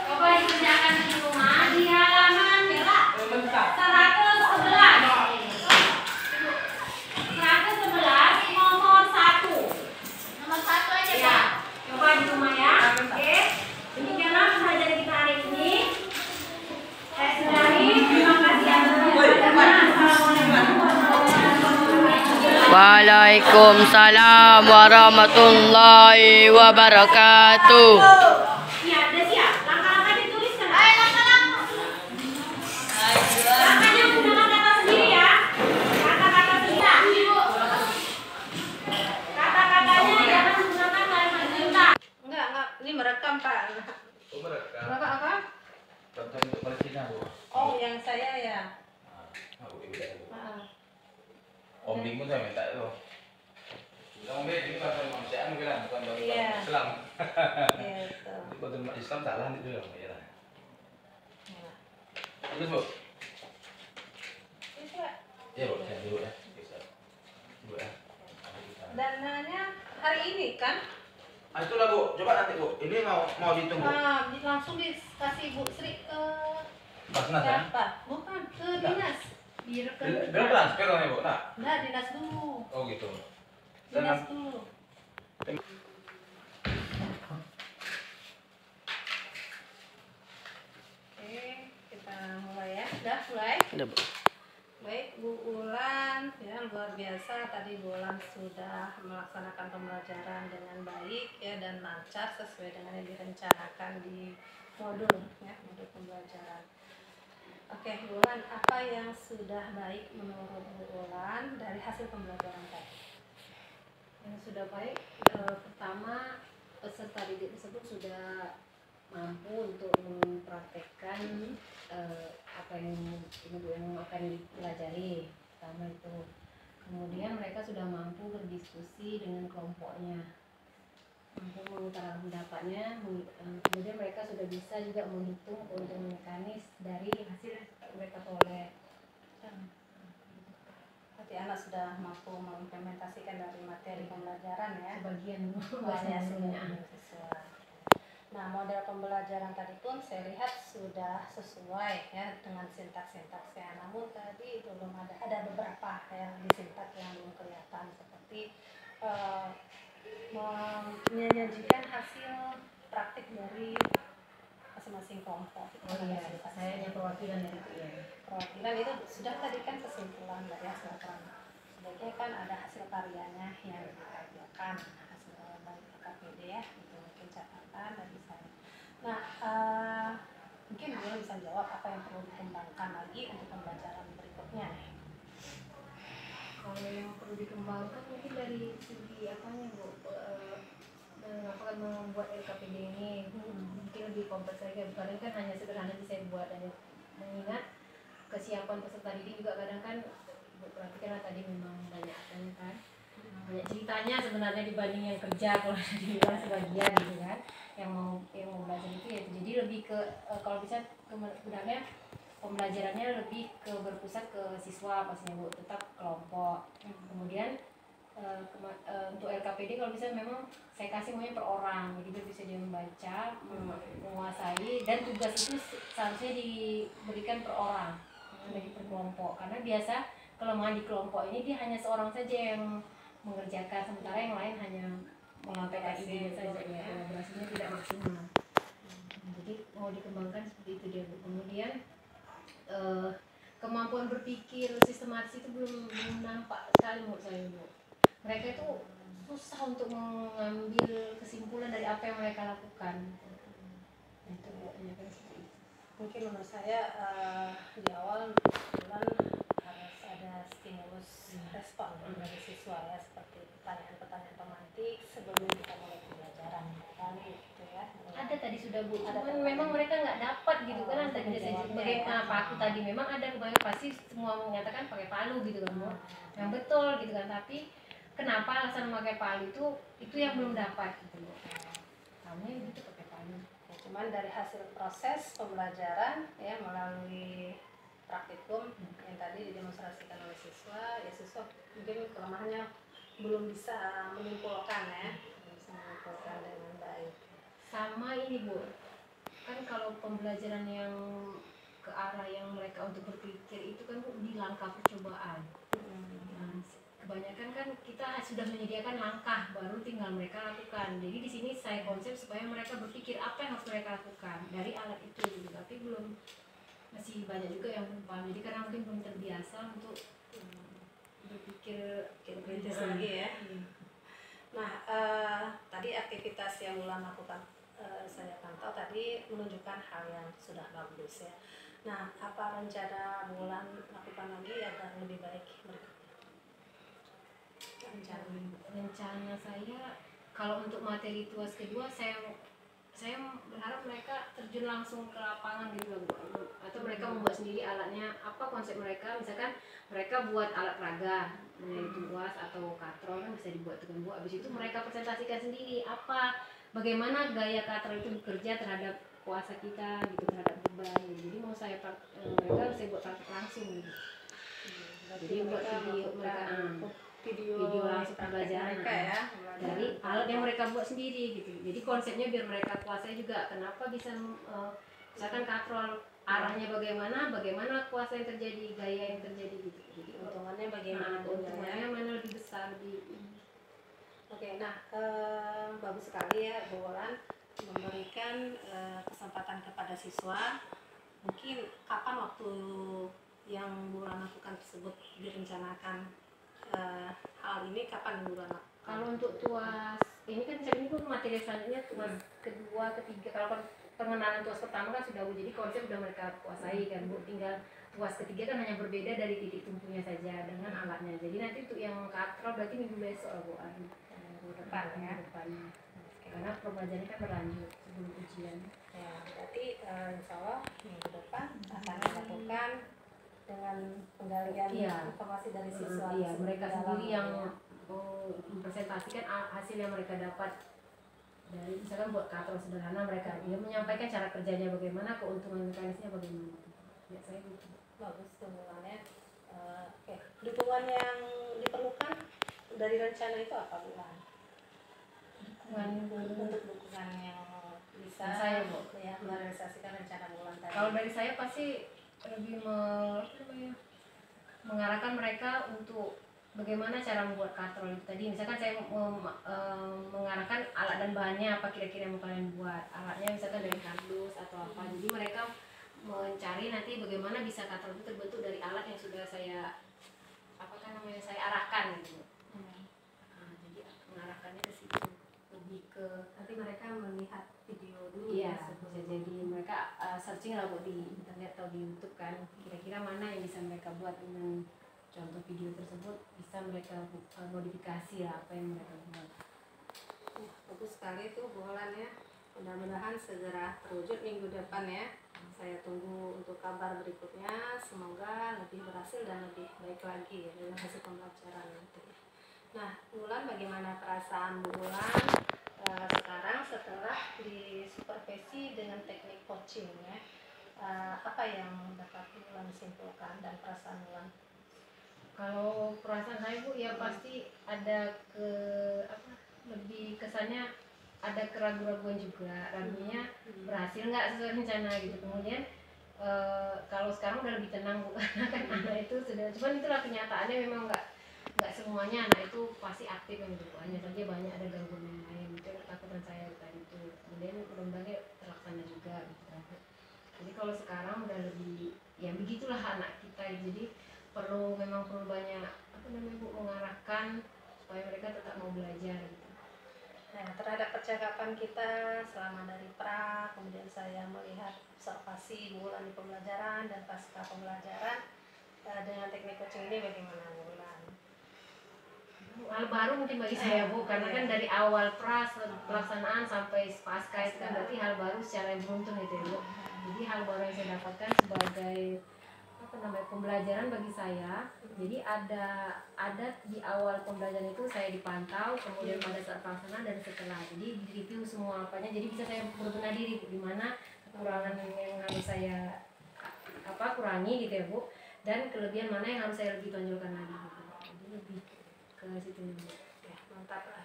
coba dikerjakan di rumah, di halaman 111 nomor 1. Nomor 1 aja, Ya, Pak. coba di rumah ya. Oke. Demikianlah pembelajaran kita hari ini. Saya sudahi. Terima kasih atas perhatiannya. Assalamualaikum warahmatullahi wabarakatuh. Waalaikumsalam warahmatullahi wabarakatuh. Iya, udah siap. Langkah-langkah dituliskan. Ayo, langkah-langkah. Langkahnya menggunakan kata sendiri ya. Kata-kata sendiri. Kata-katanya jangan menggunakan kalimat cinta. Enggak, ini merekam, Pak. Bapak apa? Contoh untuk Palestina, Bu. Oh, yang saya ya. Ah, Bu, iya. Ah, Om Bingung saya minta itu. Om Bingung ini kan kemanusiaan bilang bukan bagi Iya. Islam. Gitu. Kalau umat Islam salah itu ya. Nah, Terus Bu? ini Pak, Iya Bu, saya dulu ya. Bisa. Bu ya. dananya hari ini kan? Ah itulah Bu, coba nanti Bu. Ini mau ditunggu. Langsung dikasih Bu Sri ke Basnas ya? siapa? Bukan, ke dinas. Biar transfer kan ya Bu? Nah. Nah, dinas dulu. Oh gitu. Dinas dulu. Oke, kita mulai ya. Udah mulai? Udah, Bu. Baik, Bu Ulan, ya luar biasa. Tadi Bu Ulan sudah melaksanakan pembelajaran dengan baik ya dan lancar sesuai dengan yang direncanakan di modul ya, modul pembelajaran. Oke, Bu Ulan, apa yang sudah baik menurut Bu Ulan dari hasil pembelajaran tadi? Yang sudah baik, pertama peserta didik tersebut sudah mampu untuk mempraktekkan apa yang akan dipelajari. Pertama itu, kemudian mereka sudah mampu berdiskusi dengan kelompoknya, mampu mengutarakan pendapatnya, kemudian mereka sudah bisa juga menghitung keuntungan mekanis dari hasil yang mereka peroleh. Berarti anak sudah mampu mengimplementasikan dari materi pembelajaran ya. Sebagian Banyak bahasanya sesuai. Nah, model pembelajaran tadi pun saya lihat sudah sesuai ya dengan sintaks-sintaksnya. Namun tadi belum ada beberapa yang di sintaks yang belum kelihatan seperti menyajikan hasil praktik dari masing-masing kelompok. Oh iya, saya yang perwakilan dari itu ya. Perwakilan itu sudah tadi kan kesimpulan dari hasil praktik. Sebaiknya kan ada hasil karyanya yang dikerjakan, hasil dari KPD ya, itu mungkin catatan dari saya. Nah, mungkin beliau bisa jawab apa yang perlu dikembangkan lagi untuk pembelajaran berikutnya. Kalau yang perlu dikembangkan mungkin dari segi apanya Bu, apakah membuat LKPD ini mungkin lebih kompleks lagi. Kadang kan hanya sederhana bisa buat, dan mengingat kesiapan peserta didik juga kadang kan Bu perhatikan tadi memang banyak kan banyak ceritanya sebenarnya dibanding yang kerja. Kalau dibilang sebagian gitu kan yang mau belajar itu ya, jadi lebih ke kalau bisa sebenarnya pembelajarannya lebih ke berpusat ke siswa pastinya Bu, tetap kelompok. Kemudian untuk LKPD kalau bisa memang saya kasih maunya per orang, jadi biar bisa dia membaca, menguasai, dan tugas itu seharusnya diberikan per orang, bagi per kelompok, karena biasa kelemahan di kelompok ini dia hanya seorang saja yang mengerjakan, sementara yang lain hanya menyampaikan ide saja ya, kolaborasinya tidak maksimal. Jadi mau dikembangkan seperti itu dia Bu. Kemudian kemampuan berpikir sistematis itu belum nampak sekali menurut saya Bu. Mereka itu susah untuk mengambil kesimpulan dari apa yang mereka lakukan. Itu kan seperti itu. Mungkin menurut saya di awal bulan harus ada stimulus respon dari siswa ya, seperti pertanyaan-pertanyaan pemantik sebelum kita mulai pembelajaran kan gitu ya. Ada tadi sudah Bu, cuman memang mereka nggak dapat gitu kan. Tadi saya bagaimana Pak aku tadi memang ada kebanyakan pasti semua menyatakan pakai palu gitu kan Bu, yang betul gitu kan, tapi kenapa alasan memakai palu itu yang belum dapat gitu Bu. Kamu itu pakai palu. Ya, cuman dari hasil proses pembelajaran ya melalui praktikum yang tadi didemonstrasikan oleh siswa, ya siswa mungkin kelemahannya belum bisa menyimpulkan ya, belum bisa menyimpulkan dengan baik. Sama ini Bu, kan kalau pembelajaran yang ke arah yang mereka untuk berpikir itu kan Bu di langkah percobaan. Nah, kebanyakan kan kita sudah menyediakan langkah, baru tinggal mereka lakukan. Jadi di sini saya konsep supaya mereka berpikir apa yang harus mereka lakukan dari alat itu gitu. Tapi masih banyak juga yang belum paham. Jadi karena mungkin belum terbiasa untuk berpikir kritis lagi ya. Nah, tadi aktivitas yang Ulan lakukan saya pantau tadi menunjukkan hal yang sudah bagus ya. Nah, apa rencana Ulan lakukan lagi agar lebih baik berikutnya? rencana saya kalau untuk materi tuas kedua saya saya berharap mereka terjun langsung ke lapangan gitu loh, Bu. Atau mereka membuat sendiri alatnya, apa konsep mereka, misalkan mereka buat alat peraga, itu buas atau katrol kan bisa dibuat dengan Bu. Habis itu mereka presentasikan sendiri apa bagaimana gaya katrol itu bekerja terhadap puasa kita gitu, terhadap beban gitu. Jadi mau mereka saya buat praktek langsung gitu. Jadi buat video langsung pembelajaran mereka ya, dari alat yang mereka buat sendiri gitu. Jadi konsepnya biar mereka kuasai juga kenapa bisa misalkan katrol arahnya bagaimana kuasa yang terjadi, gaya yang terjadi gitu. Jadi keuntungannya bagaimana, keuntungannya mana lebih besar Oke, nah bagus sekali ya Bu Wulan memberikan kesempatan kepada siswa. Mungkin kapan waktu yang Bu Wulan lakukan tersebut direncanakan, hal ini kapan Bu Wulan lakukan? Kalau untuk tuas ini kan ini pun materi selanjutnya tuas kedua, ketiga. Kalau pengenalan tuas pertama kan sudah Bu, jadi konsep sudah mereka kuasai kan Bu. Tinggal tuas ketiga kan hanya berbeda dari titik tumpunya saja dengan alatnya. Jadi nanti untuk yang katrol berarti minggu besok Bu, minggu depan ya. Karena pembelajarannya kan berlanjut sebelum ujian. Ya, berarti insya Allah minggu depan akan dilakukan dengan penggalian informasi dari siswa. Iya, mereka sendiri yang mempresentasikan hasil yang mereka dapat dari misalkan buat katrol sederhana, mereka dia menyampaikan cara kerjanya bagaimana, keuntungan mekanisnya bagaimana. Ya saya gitu. Bagus dukungannya. Oke, dukungan yang diperlukan dari rencana itu apa Bu Wulan? Untuk dukungan yang bisa saya Bu ya merealisasikan rencana Bu Wulan tadi. Kalau dari saya pasti lebih mengarahkan mereka untuk bagaimana cara membuat katrol itu tadi. Misalkan saya mengarahkan alat dan bahannya apa kira-kira yang mau kalian buat. Alatnya misalkan dari kardus atau apa. Jadi mereka mencari nanti bagaimana bisa katrol itu terbentuk dari alat yang sudah saya saya arahkan gitu. Jadi mengarahkannya ke situ, lebih ke Nanti mereka melihat video dulu. iya, ya, bisa jadi mereka searching lah Bu di internet atau di YouTube kan, kira-kira mana yang bisa mereka buat dengan contoh video tersebut, bisa mereka modifikasi lah apa yang mereka buat. Bagus sekali itu Bu Wulan ya. Mudah-mudahan segera terwujud minggu depan ya. Saya tunggu untuk kabar berikutnya. Semoga lebih berhasil dan lebih baik lagi ya dalam hasil pembelajaran nanti. Nah, Bu Wulan, bagaimana perasaan Bu Wulan sekarang setelah disupervisi dengan teknik coaching ya? Apa yang dapat Bu Wulan simpulkan dan perasaan Bu Wulan? Kalau perasaan saya Bu ya pasti ada lebih kesannya ada keraguan-raguan juga, ragunya berhasil nggak sesuai rencana gitu. Kemudian kalau sekarang udah lebih tenang Bu, karena kan anak itu sudah, cuman itulah kenyataannya memang nggak semuanya anak itu pasti aktif yang gitu, hanya saja banyak ada gangguan yang lain. Itu ketakutan saya tadi itu. Kemudian mudah-mudahan terlaksana juga gitu. Jadi kalau sekarang udah lebih ya begitulah anak kita, jadi memang perlu banyak Bu, mengarahkan supaya mereka tetap mau belajar gitu. Nah, terhadap percakapan kita selama dari pra, kemudian saya melihat observasi Bu Wulan di pembelajaran dan pasca pembelajaran dengan teknik coaching ini, bagaimana Bu Wulan? Hal baru mungkin bagi saya Bu, karena kan dari awal pelaksanaan sampai pasca itu kan berarti hal baru secara yang beruntun itu ya Bu. Jadi hal baru yang saya dapatkan sebagai pembelajaran bagi saya. Jadi ada di awal pembelajaran itu saya dipantau, kemudian pada saat pelaksanaan dan setelah. Jadi di review semua apanya. Jadi bisa saya berbenah diri di mana kekurangan yang harus saya kurangi gitu ya Bu, dan kelebihan mana yang harus saya lebih tonjolkan lagi gitu. Jadi lebih ke situ Bu. Ya, mantap lah.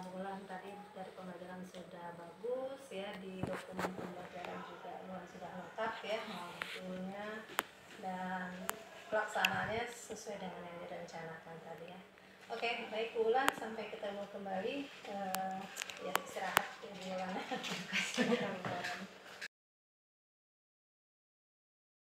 Bu Wulan tadi dari pembelajaran sudah bagus ya, di dokumen pembelajaran juga sudah lengkap ya, modulnya dan pelaksanaannya sesuai dengan yang direncanakan tadi ya. Oke, baik Bu Wulan, sampai ketemu kembali. Ya istirahat Bu Wulan. Terima kasih.